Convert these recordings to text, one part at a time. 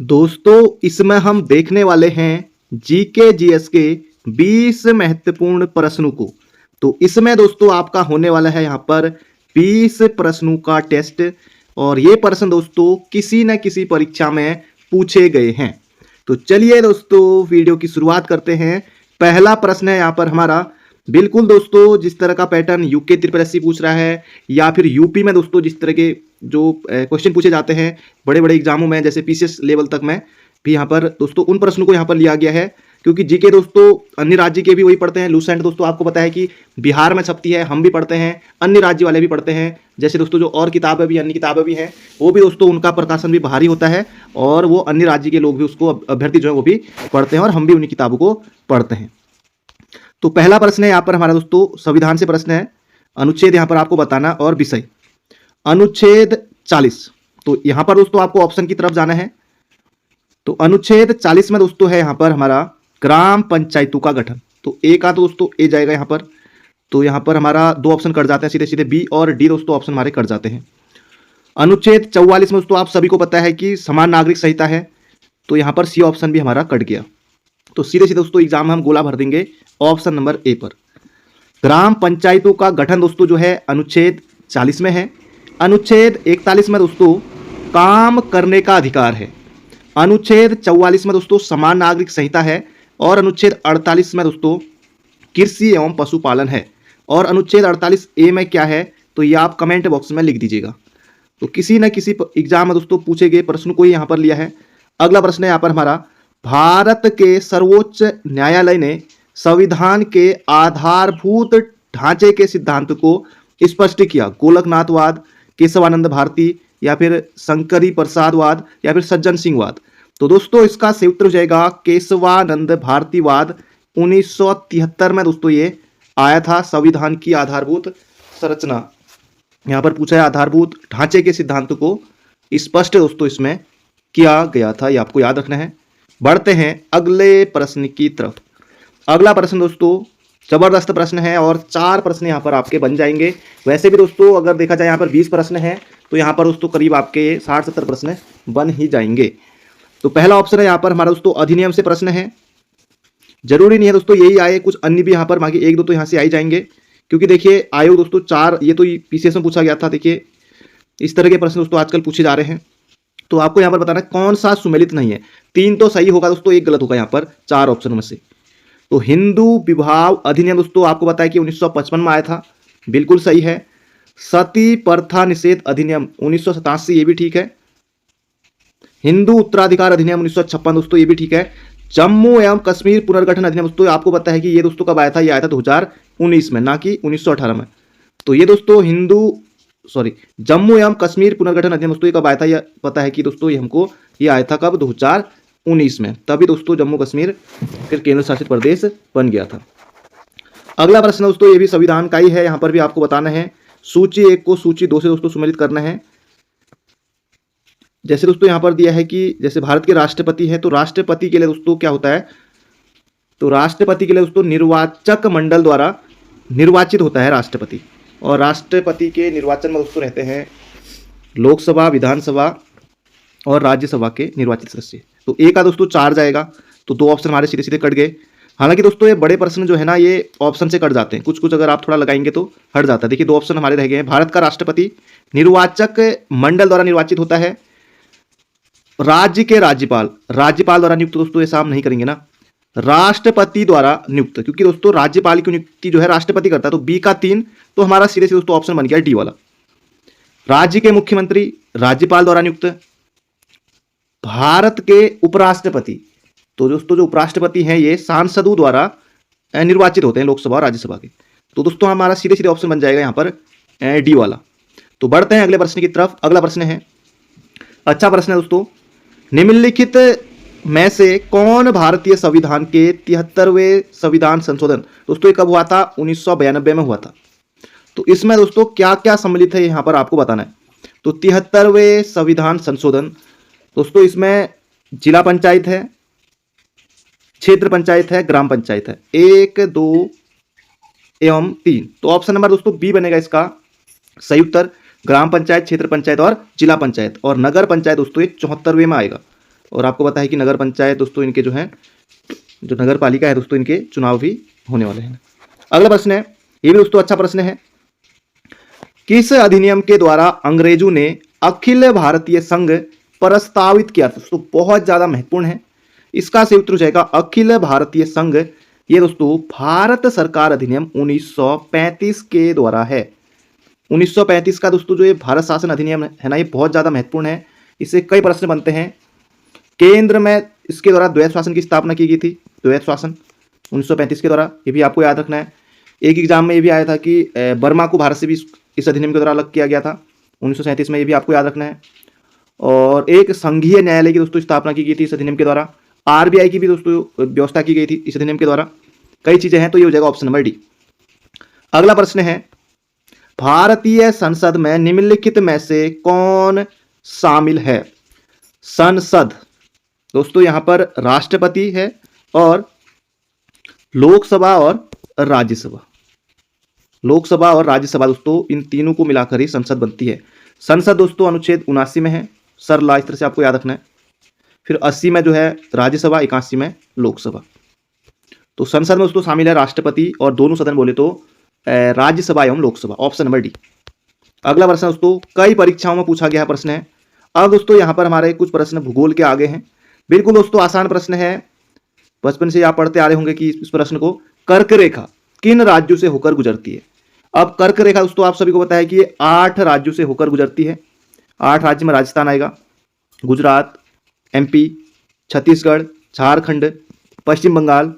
दोस्तों इसमें हम देखने वाले हैं जीके जीएस के 20 महत्वपूर्ण प्रश्नों को। तो इसमें दोस्तों आपका होने वाला है यहाँ पर 20 प्रश्नों का टेस्ट और ये प्रश्न दोस्तों किसी न किसी परीक्षा में पूछे गए हैं। तो चलिए दोस्तों वीडियो की शुरुआत करते हैं। पहला प्रश्न है यहाँ पर हमारा, बिल्कुल दोस्तों जिस तरह का पैटर्न यूके ट्रिपल एससी पूछ रहा है या फिर यूपी में दोस्तों जिस तरह के जो क्वेश्चन पूछे जाते हैं बड़े बड़े एग्जामों में, जैसे पीसीएस लेवल तक में भी यहाँ पर दोस्तों उन प्रश्नों को यहाँ पर लिया गया है। क्योंकि जीके दोस्तों अन्य राज्य के भी वही पढ़ते हैं। लूसेंट दोस्तों आपको पता है कि बिहार में छपती है, हम भी पढ़ते हैं, अन्य राज्य वाले भी पढ़ते हैं। जैसे दोस्तों जो और किताबें भी अन्य किताबें भी हैं वो भी दोस्तों उनका प्रकाशन भी बाहरी होता है और वो अन्य राज्य के लोग भी उसको अभ्यर्थी जो है वो भी पढ़ते हैं और हम भी उन्हीं किताबों को पढ़ते हैं। तो पहला प्रश्न है यहाँ पर हमारा दोस्तों संविधान से प्रश्न है। अनुच्छेद यहाँ पर आपको बताना और विषय अनुच्छेद 40। तो यहाँ पर दोस्तों आपको ऑप्शन की तरफ जाना है। तो अनुच्छेद 40 में दोस्तों है यहाँ पर हमारा ग्राम पंचायतों का गठन। तो ए का तो दोस्तों ए जाएगा यहाँ पर। तो यहाँ पर हमारा दो ऑप्शन कट जाते हैं, सीधे सीधे बी और डी दोस्तों ऑप्शन हमारे कट जाते हैं। अनुच्छेद 44 में दोस्तों आप सभी को पता है कि समान नागरिक संहिता है, तो यहाँ पर सी ऑप्शन भी हमारा कट गया। तो सीधे सीधे दोस्तों एग्जाम में हम गोला भर देंगे ऑप्शन नंबर ए पर। ग्राम पंचायतों का गठन दोस्तों जो है अनुच्छेद 40 में है। अनुच्छेद 41 में दोस्तों काम करने का अधिकार है। अनुच्छेद 44 में दोस्तों समान नागरिक संहिता है और अनुच्छेद 48 में दोस्तों कृषि एवं पशुपालन है। और अनुच्छेद 48 ए में क्या है तो ये आप कमेंट बॉक्स में लिख दीजिएगा। तो किसी न किसी एग्जाम में दोस्तों पूछे गए प्रश्न को ही यहाँ पर लिया है। अगला प्रश्न है यहाँ पर हमारा, भारत के सर्वोच्च न्यायालय ने संविधान के आधारभूत ढांचे के सिद्धांत को स्पष्ट किया। गोलकनाथवाद, केशवानंद भारती या फिर शंकरी प्रसादवाद या फिर सज्जन सिंहवाद। तो दोस्तों इसका सही उत्तर हो जाएगा केशवानंद भारतीवाद। 1973 में दोस्तों ये आया था। संविधान की आधारभूत संरचना यहाँ पर पूछा है, आधारभूत ढांचे के सिद्धांत को स्पष्ट दोस्तों इसमें किया गया था, ये आपको याद रखना है। बढ़ते हैं अगले प्रश्न की तरफ। अगला प्रश्न दोस्तों जबरदस्त प्रश्न है और 4 प्रश्न यहाँ पर आपके बन जाएंगे। वैसे भी दोस्तों अगर देखा जाए यहाँ पर 20 प्रश्न है तो यहाँ पर दोस्तों करीब आपके 60-70 प्रश्न बन ही जाएंगे। तो पहला ऑप्शन है यहाँ पर हमारा दोस्तों अधिनियम से प्रश्न है। जरूरी नहीं है दोस्तों यही आए, कुछ अन्य भी यहाँ पर बाकी 1-2 तो यहाँ से आ ही जाएंगे। क्योंकि देखिए आयोग दोस्तों 4, ये तो पीसीएस में पूछा गया था। देखिए इस तरह के प्रश्न दोस्तों आजकल पूछे जा रहे हैं। तो आपको यहाँ पर बताना है कौन सा सुमेलित नहीं है। 3 तो सही होगा दोस्तों, 1 गलत होगा यहाँ पर 4 ऑप्शन में से। तो हिंदू विवाह अधिनियम दोस्तों आपको पता है कि 1955 में आया था, बिल्कुल सही है। सती प्रथा निषेध अधिनियम 1987, ये भी ठीक है। हिंदू उत्तराधिकार अधिनियम 1956 दोस्तों, ये भी ठीक है। जम्मू एवं कश्मीर पुनर्गठन अधिनियम दोस्तों आपको पता है कि ये दोस्तों कब आया था, ये आया था 2019 में, ना कि 1918 में। तो ये दोस्तों जम्मू एवं कश्मीर पुनर्गठन अधिनियम दोस्तों ये कब आया था, ये पता है कि दोस्तों ये हमको ये आया था कब, 2019 में। तभी दोस्तों जम्मू कश्मीर फिर केंद्र शासित प्रदेश बन गया था। अगला प्रश्न दोस्तों ये भी संविधान का ही है, यहाँ पर भी आपको बताना है सूची 1 को सूची 2 से दोस्तों सुमेलित करना है। जैसे दोस्तों यहाँ पर दिया है कि जैसे भारत के राष्ट्रपति है, तो राष्ट्रपति के लिए दोस्तों क्या होता है, तो राष्ट्रपति के लिए दोस्तों निर्वाचक मंडल द्वारा निर्वाचित होता है राष्ट्रपति। और राष्ट्रपति के निर्वाचन में दोस्तों रहते हैं लोकसभा, विधानसभा और राज्यसभा के निर्वाचित सदस्य। तो ए का दोस्तों 4 जाएगा। तो 2 ऑप्शन हमारे सीधे सीधे कट गए। हालांकि दोस्तों ये बड़े प्रश्न जो है ना ये ऑप्शन से कट जाते हैं, कुछ कुछ अगर आप थोड़ा लगाएंगे तो हट जाता है। देखिए 2 ऑप्शन हमारे रह गए हैं। भारत का राष्ट्रपति निर्वाचक मंडल द्वारा निर्वाचित होता है। राज्य के राज्यपाल द्वारा नियुक्त दोस्तों, ये साम नहीं करेंगे ना, राष्ट्रपति द्वारा नियुक्त, क्योंकि दोस्तों राज्यपाल की नियुक्ति जो है राष्ट्रपति करता है। तो बी का 3 तो हमारा सीधे सीधे दोस्तों ऑप्शन बन गया डी वाला। राज्य के मुख्यमंत्री राज्यपाल द्वारा नियुक्त। भारत के उपराष्ट्रपति, तो दोस्तों जो उपराष्ट्रपति हैं ये सांसदों द्वारा निर्वाचित होते हैं लोकसभा और राज्यसभा के। तो दोस्तों हमारा सीधे सीधे ऑप्शन बन जाएगा यहाँ पर डी वाला। तो बढ़ते हैं अगले प्रश्न की तरफ। अगला प्रश्न है, अच्छा प्रश्न है दोस्तों, निम्नलिखित में से कौन भारतीय संविधान के 73वें संविधान संशोधन दोस्तों ये कब हुआ था, 1992 में हुआ था। तो इसमें दोस्तों क्या क्या सम्मिलित है यहाँ पर आपको बताना है। तो 73वें संविधान संशोधन दोस्तों इसमें जिला पंचायत है, क्षेत्र पंचायत है, ग्राम पंचायत है, 1, 2 एवं 3। तो ऑप्शन नंबर दोस्तों बी बनेगा इसका सही उत्तर। ग्राम पंचायत, क्षेत्र पंचायत और जिला पंचायत। और नगर पंचायत दोस्तों ये 74वें में आएगा। और आपको पता है कि नगर पंचायत दोस्तों इनके जो है, जो नगर पालिका है दोस्तों, इनके चुनाव भी होने वाले हैं। अगला प्रश्न है, ये भी दोस्तों अच्छा प्रश्न है। किस अधिनियम के द्वारा अंग्रेजों ने अखिल भारतीय संघ प्रस्तावित किया? दोस्तों बहुत ज्यादा महत्वपूर्ण है, इसका सही उत्तर हो जाएगा अखिल भारतीय संघ। ये दोस्तों भारत सरकार अधिनियम 1935 के द्वारा है। 1935 का दोस्तों जो ये भारत शासन अधिनियम है ना, ये बहुत ज्यादा महत्वपूर्ण है, इससे कई प्रश्न बनते हैं। केंद्र में इसके द्वारा द्वैध शासन की स्थापना की गई थी, द्वैध शासन 1935 के द्वारा, ये भी आपको याद रखना है। एक एग्जाम में ये भी आया था कि बर्मा को भारत से भी इस अधिनियम के द्वारा अलग किया गया था 1937 में, ये भी आपको याद रखना है। और एक संघीय न्यायालय की दोस्तों स्थापना की गई थी इस अधिनियम के द्वारा। आरबीआई की भी दोस्तों व्यवस्था की गई थी इस अधिनियम के द्वारा। कई चीजें हैं, तो ये हो जाएगा ऑप्शन नंबर डी। अगला प्रश्न है, भारतीय संसद में निम्नलिखित में से कौन शामिल है? संसद दोस्तों यहां पर राष्ट्रपति है और लोकसभा और राज्यसभा। लोकसभा और राज्यसभा दोस्तों इन तीनों को मिलाकर ही संसद बनती है। संसद दोस्तों अनुच्छेद 79 में है, सरला इस तरह से आपको याद रखना है। फिर 80 में जो है राज्यसभा, 81 में लोकसभा। तो संसद में दोस्तों शामिल है राष्ट्रपति और दोनों सदन बोले तो राज्यसभा एवं लोकसभा, ऑप्शन नंबर डी। अगला प्रश्न दोस्तों कई परीक्षाओं में पूछा गया प्रश्न है। अब दोस्तों यहां पर हमारे कुछ प्रश्न भूगोल के आगे हैं, बिल्कुल दोस्तों आसान प्रश्न है, बचपन से आप पढ़ते आ रहे होंगे कि इस प्रश्न को, कर्क रेखा किन राज्यों से होकर गुजरती है? अब कर्क रेखा दोस्तों आप सभी को पता है कि ये 8 राज्यों से होकर गुजरती है। 8 राज्य में राजस्थान आएगा, गुजरात, एमपी, छत्तीसगढ़, झारखंड, पश्चिम बंगाल,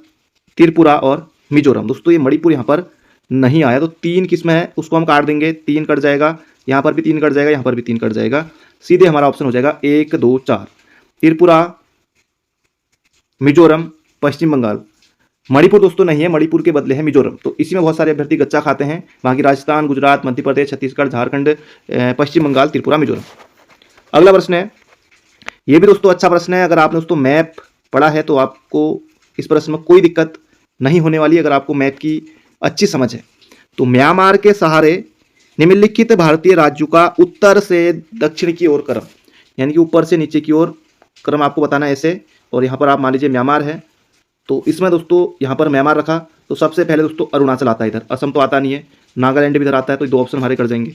त्रिपुरा और मिजोरम। दोस्तों ये मणिपुर यहाँ पर नहीं आया, तो 3 किस्में है, उसको हम काट देंगे, 3 कट जाएगा, यहाँ पर भी 3 कट जाएगा, यहाँ पर भी 3 कट जाएगा, सीधे हमारा ऑप्शन हो जाएगा 1, 2, 4, त्रिपुरा, मिजोरम, पश्चिम बंगाल। मणिपुर दोस्तों नहीं है, मणिपुर के बदले है मिजोरम। तो इसी में बहुत सारे अभ्यर्थी गच्चा खाते हैं, बाकी राजस्थान, गुजरात, मध्य प्रदेश, छत्तीसगढ़, झारखंड, पश्चिम बंगाल, त्रिपुरा, मिजोरम। अगला प्रश्न है, ये भी दोस्तों अच्छा प्रश्न है। अगर आपने दोस्तों मैप पढ़ा है तो आपको इस प्रश्न में कोई दिक्कत नहीं होने वाली, अगर आपको मैप की अच्छी समझ है। तो म्यांमार के सहारे निम्नलिखित भारतीय राज्यों का उत्तर से दक्षिण की ओर क्रम, यानी कि ऊपर से नीचे की ओर क्रम आपको बताना है ऐसे। और यहाँ पर आप मान लीजिए म्यांमार है, तो इसमें दोस्तों यहाँ पर म्यांमार रखा तो सबसे पहले दोस्तों अरुणाचल आता है, इधर असम तो आता नहीं है, नागालैंड भी इधर आता है, तो 2 ऑप्शन हमारे कर जाएंगे।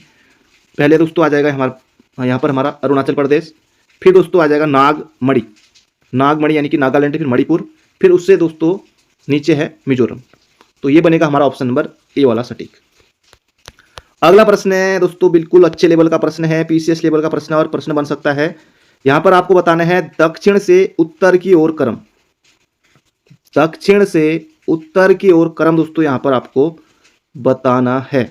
पहले दोस्तों आ जाएगा हमारा यहाँ पर हमारा अरुणाचल प्रदेश, फिर दोस्तों आ जाएगा नागमणि, नागमणि यानी कि नागालैंड, फिर मणिपुर, फिर उससे दोस्तों नीचे है मिजोरम। तो ये बनेगा हमारा ऑप्शन नंबर ए वाला सटीक। अगला प्रश्न है दोस्तों बिल्कुल अच्छे लेवल का प्रश्न है, पीसीएस लेवल का प्रश्न है और प्रश्न बन सकता है। यहां पर आपको बताना है दक्षिण से उत्तर की ओर क्रम, दक्षिण से उत्तर की ओर क्रम दोस्तों यहां पर आपको बताना है।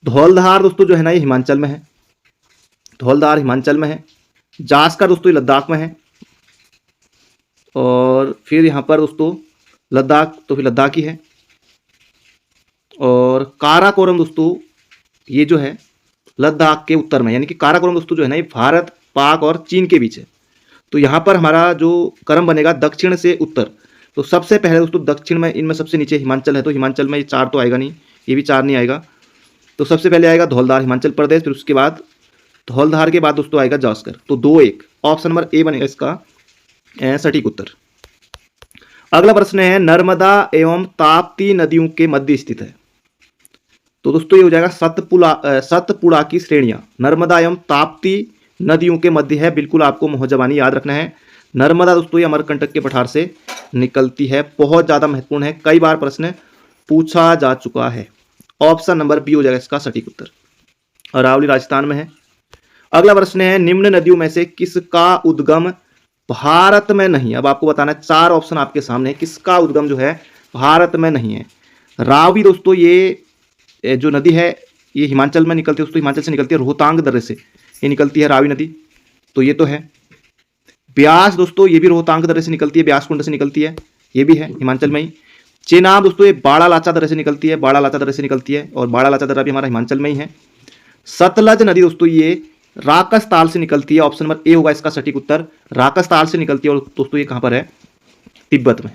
धौलधार दोस्तों जो है ना ये हिमाचल में है, धौलधार हिमाचल में है। जास्कर दोस्तों ये लद्दाख में है, और फिर यहां पर दोस्तों लद्दाख तो फिर लद्दाख ही है। और काराकोरम दोस्तों ये जो है लद्दाख के उत्तर में, यानी कि काराकोरम दोस्तों जो है ना ये भारत, पाक और चीन के बीच है। तो यहाँ पर हमारा जो क्रम बनेगा दक्षिण से उत्तर, तो सबसे पहले दोस्तों दक्षिण में इनमें सबसे नीचे हिमाचल है, तो हिमाचल में ये 4 तो आएगा नहीं, ये भी 4 नहीं आएगा। तो सबसे पहले आएगा धौलधार हिमाचल प्रदेश, फिर उसके बाद धौलधार के बाद दोस्तों आएगा जास्कर। तो 2-1 ऑप्शन नंबर ए बनेगा इसका सटीक उत्तर। अगला प्रश्न है नर्मदा एवं ताप्ती नदियों के मध्य स्थित है। तो दोस्तों ये हो जाएगा सतपुड़ा की श्रेणियां नर्मदा एवं ताप्ती नदियों के मध्य है। बिल्कुल आपको मोहजबानी याद रखना है। नर्मदा दोस्तों ये अमरकंटक के पठार से निकलती है, बहुत ज्यादा महत्वपूर्ण है, कई बार प्रश्न पूछा जा चुका है। ऑप्शन नंबर बी हो जाएगा इसका सटीक उत्तर। अरावली राजस्थान में है। अगला प्रश्न है निम्न नदियों में से किसका उद्गम भारत में नहीं है। अब आपको बताना है, 4 ऑप्शन आपके सामने है, किसका उद्गम जो है भारत में नहीं है। रावी दोस्तों ये जो नदी है ये हिमाचल में निकलती है दोस्तों, हिमाचल से निकलती है, रोहतांग दर्रे से ये निकलती है रावी नदी, तो ये तो है। ब्यास दोस्तों ये भी रोहतांग दर्रे से निकलती है, ब्यास कुंड से निकलती है, ये भी है हिमाचल में ही। चेनाब दोस्तों ये बाड़ा लाचा दर्रे से निकलती है, बाड़ा लाचा दर्रे से निकलती है, और बाड़ा लाचा दर्रा भी हमारा हिमाचल में ही है। सतलज नदी दोस्तों ये राकसताल से निकलती है, ऑप्शन नंबर ए होगा इसका सटीक उत्तर। राकसताल से निकलती है, और दोस्तों ये कहां पर है, तिब्बत में।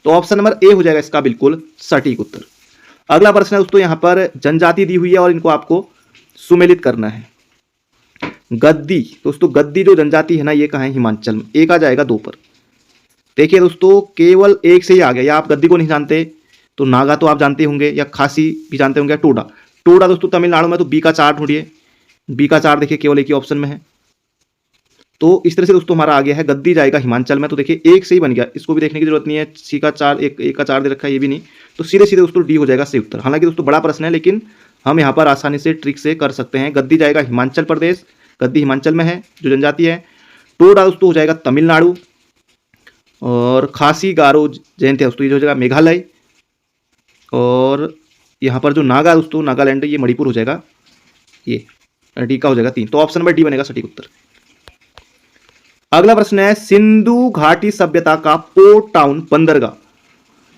तो ऑप्शन नंबर ए हो जाएगा इसका बिल्कुल सटीक उत्तर। अगला प्रश्न है दोस्तों, यहां पर जनजाति दी हुई है और इनको आपको सुमेलित करना है। गद्दी दोस्तों, गद्दी जो जनजाति है ना, ये कहाँ है? हिमाचल में। एक आ जाएगा 2 पर। देखिए दोस्तों, केवल एक से ही आ गया। या आप गद्दी को नहीं जानते तो नागा तो आप जानते होंगे, या खासी भी जानते होंगे, टोडा। टोडा दोस्तों तमिलनाडु में। तो बी का 4 ढूंढिए। बी का 4 देखिए केवल एक ही ऑप्शन में है। तो इस तरह से दोस्तों हमारा आ गया है, गद्दी जाएगा हिमाचल में। तो देखिए एक से ही बन गया, इसको भी देखने की जरूरत नहीं है। सी का 4, एक का 4 दे रखा है, ये भी नहीं। तो सीधे सीधे दोस्तों डी हो जाएगा सही उत्तर। हालांकि दोस्तों बड़ा प्रश्न है, लेकिन हम यहाँ पर आसानी से ट्रिक से कर सकते हैं। गद्दी जाएगा हिमाचल प्रदेश, गद्दी हिमाचल में है जो जनजाति है। टोडा दोस्तों हो जाएगा तमिलनाडु, और खासी गारो जयंती है दोस्तों ये हो जाएगा मेघालय, और यहाँ पर जो नागा दोस्तों नागालैंड ये मणिपुर हो जाएगा। ये डी का हो जाएगा 3। तो ऑप्शन नंबर डी बनेगा सटीक उत्तर। अगला प्रश्न है, सिंधु घाटी सभ्यता का पोर्ट टाउन बंदरगाह।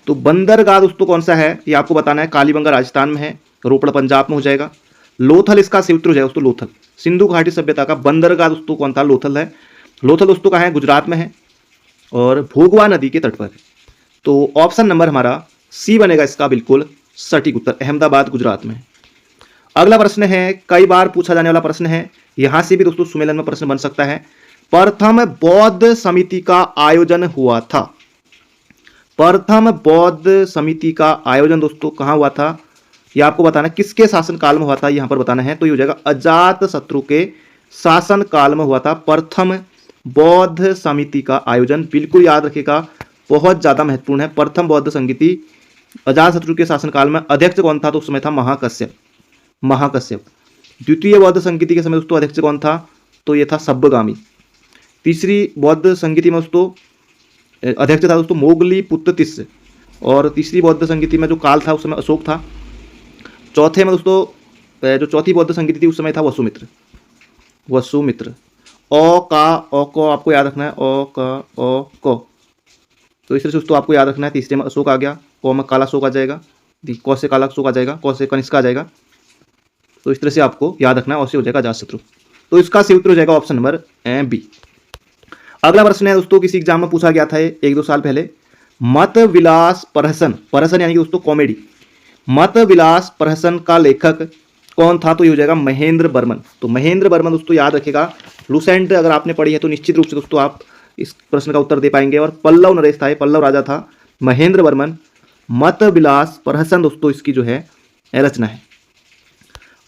तो बंदरगाह दोस्तों कौन सा है ये आपको बताना है। कालीबंगा राजस्थान में है, रोपड़ पंजाब में हो जाएगा। लोथल इसका सही उत्तर हो जाएगा दोस्तों, लोथल। सिंधु घाटी सभ्यता का बंदरगाह दोस्तों कौन था? लोथल है। लोथल दोस्तों कहाँ है? गुजरात में है, और भोगवा नदी के तट पर है। तो ऑप्शन नंबर हमारा सी बनेगा इसका बिल्कुल सटीक उत्तर, अहमदाबाद गुजरात में। अगला प्रश्न है, कई बार पूछा जाने वाला प्रश्न है, यहां से भी दोस्तों सुमेलन में प्रश्न बन सकता है। प्रथम बौद्ध समिति का आयोजन हुआ था। प्रथम बौद्ध समिति का आयोजन दोस्तों कहां हुआ था? यह आपको बताना है। किसके शासनकाल में हुआ था यहां पर बताना है। तो ये हो जाएगा अजात शत्रु के शासनकाल में हुआ था प्रथम बौद्ध समिति का आयोजन। बिल्कुल याद रखिएगा, बहुत ज्यादा महत्वपूर्ण है। प्रथम बौद्ध समिति अजातशत्रु के शासनकाल में अध्यक्ष कौन था? तो उस समय था महाकश्यप। महाकश्यप। द्वितीय बौद्ध संगीति के समय दोस्तों अध्यक्ष कौन था? तो ये था सब्बगामी। तीसरी बौद्ध संगीति में दोस्तों अध्यक्ष था दोस्तों मोगली पुत्र तिस्य, और तीसरी बौद्ध संगीति में जो काल था उस समय अशोक था। चौथे में दोस्तों जो चौथी बौद्ध संगीति थी उस समय था वसुमित्र। वसुमित्र। ओ को आपको याद रखना है, ओ का ओ को। तो इस तरह से दोस्तों आपको याद रखना है। तीसरे में अशोक आ गया, को में काला अशोक आ जाएगा, कौ से काला अशोक आ जाएगा, कौ से कनिष्क आ जाएगा। तो इस तरह से आपको याद रखना है, और से हो जाएगा अजातशत्रु। तो इसका सही उत्तर हो जाएगा ऑप्शन नंबर बी। अगला प्रश्न है दोस्तों, किसी एग्जाम में पूछा गया था 1-2 साल पहले। मत विलास प्रहसन, प्रहसन यानी कि दोस्तों कॉमेडी। मत विलास प्रहसन का लेखक कौन था? तो ये हो जाएगा महेंद्र बर्मन। तो महेंद्र बर्मन दोस्तों याद रखेगा। लुसेंट अगर आपने पढ़ी है तो निश्चित रूप से दोस्तों आप इस प्रश्न का उत्तर दे पाएंगे। और पल्लव नरेश था, पल्लव राजा था महेंद्र बर्मन। मत विलास प्रहसन दोस्तों इसकी जो है रचना है।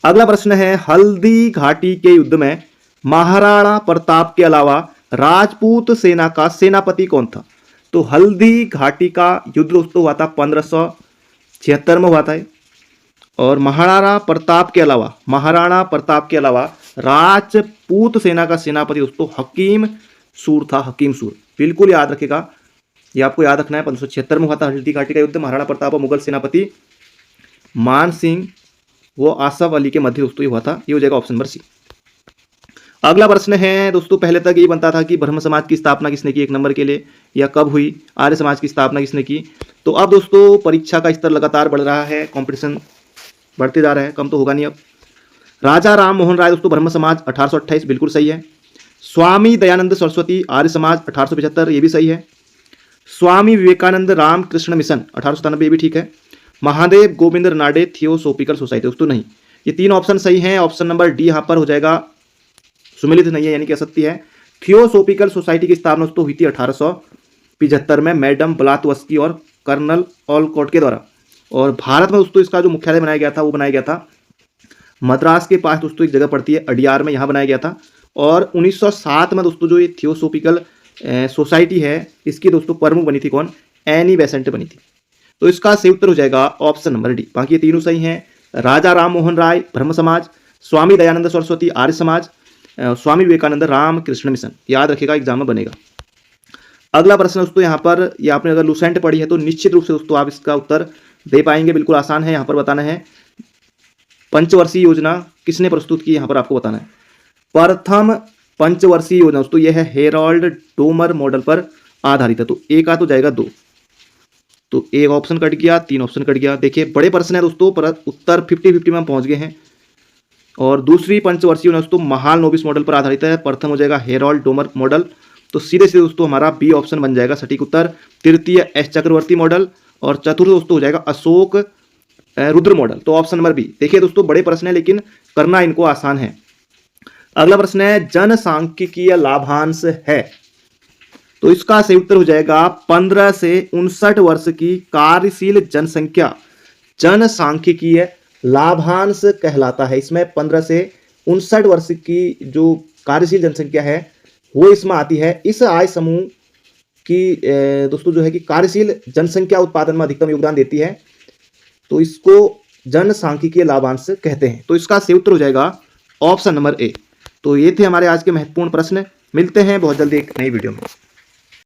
अगला प्रश्न है, हल्दी घाटी के युद्ध में महाराणा प्रताप के अलावा राजपूत सेना का सेनापति कौन था? तो हल्दी घाटी का युद्ध दोस्तों हुआ था 1576 में हुआ था। और महाराणा प्रताप के अलावा राजपूत सेना का सेनापति दोस्तों हकीम सूर था। हकीम सूर बिल्कुल याद रखेगा, ये आपको याद रखना है। 1576 में हुआ था हल्दी घाटी का युद्ध। महाराणा प्रताप और मुगल सेनापति मान सिंह वो आसफ अली के मध्य दोस्तों ये हुआ था। ये हो जाएगा ऑप्शन नंबर सी। अगला प्रश्न है दोस्तों, पहले तक ये बनता था कि ब्रह्म समाज की स्थापना किसने की 1 नंबर के लिए, या कब हुई। आर्य समाज की स्थापना किसने की। तो अब दोस्तों परीक्षा का स्तर लगातार बढ़ रहा है, कंपटीशन बढ़ते जा रहा है, कम तो होगा नहीं अब। राजा राम मोहन राय दोस्तों ब्रह्म समाज 1828 बिल्कुल सही है। स्वामी दयानंद सरस्वती आर्य समाज 1875 ये भी सही है। स्वामी विवेकानंद रामकृष्ण मिशन 1897 ये भी ठीक है। महादेव गोविंद रनाडे थियोसोफिकल सोसाइटी दोस्तों नहीं। ये 3 ऑप्शन सही हैं। ऑप्शन नंबर डी यहाँ पर हो जाएगा सुमिलित नहीं है, यानी कि असत्य है। थियोसोफिकल सोसाइटी की स्थापना दोस्तों हुई थी 1875 में मैडम ब्लातवस्की और कर्नल ऑलकॉट के द्वारा। और भारत में दोस्तों इसका जो मुख्यालय बनाया गया था वो बनाया गया था मद्रास के पास दोस्तों एक जगह पड़ती है अडियार में, यहाँ बनाया गया था। और 1907 में दोस्तों जो ये थियोसोफिकल सोसाइटी है इसकी दोस्तों प्रमुख बनी थी कौन? एनी बेसेंट बनी थी। तो इसका सही उत्तर हो जाएगा ऑप्शन नंबर डी। बाकी ये तीनों सही हैं। राजा राम मोहन राय ब्रह्म समाज, स्वामी दयानंद सरस्वती आर्य समाज, स्वामी विवेकानंद रामकृष्ण मिशन। याद रखिएगा, एग्जाम में बनेगा। अगला प्रश्न दोस्तों यहाँ पर, ये आपने अगर लुसेंट पढ़ी है तो निश्चित रूप से दोस्तों आप इसका उत्तर दे पाएंगे। बिल्कुल आसान है। यहाँ पर बताना है पंचवर्षीय योजना किसने प्रस्तुत की, यहाँ पर आपको बताना है। प्रथम पंचवर्षीय योजना दोस्तों यह है हेरोल्ड डोमर मॉडल पर आधारित है। तो एक आ तो जाएगा 2, तो एक ऑप्शन कट गया, 3 ऑप्शन कट गया। देखिए बड़े प्रश्न है दोस्तों, पर उत्तर 50-50 में हम पहुंच गए हैं। और दूसरी पंचवर्षीय दोस्तों महाल नोबिस मॉडल पर आधारित है। प्रथम हो जाएगा हेरोल्ड डोमर मॉडल। तो सीधे सीधे दोस्तों हमारा बी ऑप्शन बन जाएगा सटीक उत्तर। तृतीय एस चक्रवर्ती मॉडल, और चतुर्थ दोस्तों हो जाएगा अशोक रुद्र मॉडल। तो ऑप्शन नंबर बी। देखिए दोस्तों बड़े प्रश्न है लेकिन करना इनको आसान है। अगला प्रश्न है जनसांख्यिकीय लाभांश है, तो इसका सही उत्तर हो जाएगा 15 से 59 वर्ष की कार्यशील जनसंख्या जनसांख्यिकीय लाभांश कहलाता है। इसमें 15 से 59 वर्ष की जो कार्यशील जनसंख्या है वो इसमें आती है। इस आय समूह की दोस्तों जो है कि कार्यशील जनसंख्या उत्पादन में अधिकतम योगदान देती है, तो इसको जनसांख्यिकीय लाभांश कहते हैं। तो इसका सही उत्तर हो जाएगा ऑप्शन नंबर ए। तो ये थे हमारे आज के महत्वपूर्ण प्रश्न। मिलते हैं बहुत जल्दी एक नई वीडियो में।